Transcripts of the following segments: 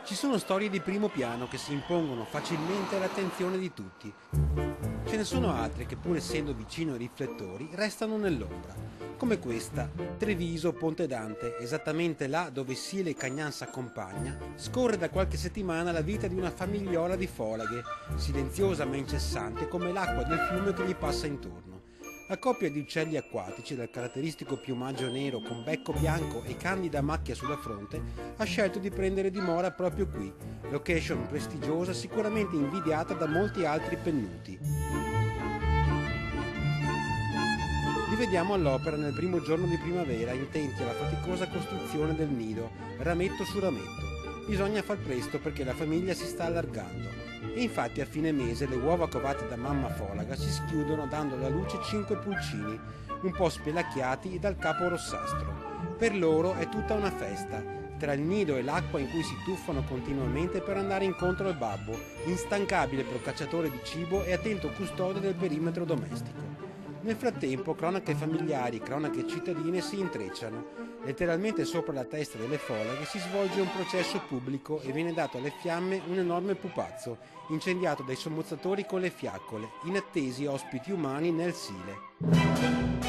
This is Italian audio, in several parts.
Ci sono storie di primo piano che si impongono facilmente all'attenzione di tutti. Ce ne sono altre che, pur essendo vicino ai riflettori, restano nell'ombra, come questa, Treviso Ponte Dante, esattamente là dove Sile Cagnan s'accompagna, scorre da qualche settimana la vita di una famigliola di folaghe, silenziosa ma incessante come l'acqua del fiume che gli passa intorno. La coppia di uccelli acquatici dal caratteristico piumaggio nero con becco bianco e candida macchia sulla fronte ha scelto di prendere dimora proprio qui, location prestigiosa sicuramente invidiata da molti altri pennuti. Li vediamo all'opera nel primo giorno di primavera, intenti alla faticosa costruzione del nido, rametto su rametto. Bisogna far presto perché la famiglia si sta allargando. E infatti a fine mese le uova covate da mamma folaga si schiudono dando alla luce 5 pulcini, un po' spelacchiati e dal capo rossastro. Per loro è tutta una festa, tra il nido e l'acqua in cui si tuffano continuamente per andare incontro al babbo, instancabile procacciatore di cibo e attento custode del perimetro domestico. Nel frattempo cronache familiari e cronache cittadine si intrecciano. Letteralmente sopra la testa delle folaghe si svolge un processo pubblico e viene dato alle fiamme un enorme pupazzo, incendiato dai sommozzatori con le fiaccole, inattesi ospiti umani nel Sile.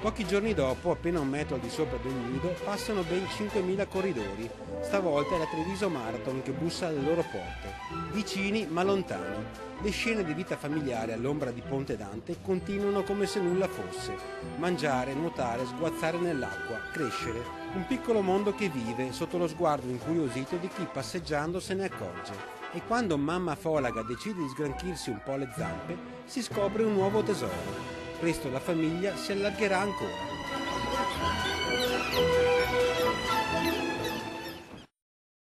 Pochi giorni dopo, appena un metro al di sopra del nido, passano ben 5.000 corridori. Stavolta è la Treviso Marathon che bussa alle loro porte. Vicini ma lontani. Le scene di vita familiare all'ombra di Ponte Dante continuano come se nulla fosse. Mangiare, nuotare, sguazzare nell'acqua, crescere. Un piccolo mondo che vive sotto lo sguardo incuriosito di chi passeggiando se ne accorge. E quando mamma folaga decide di sgranchirsi un po' le zampe, si scopre un nuovo tesoro. Presto la famiglia si allargherà ancora.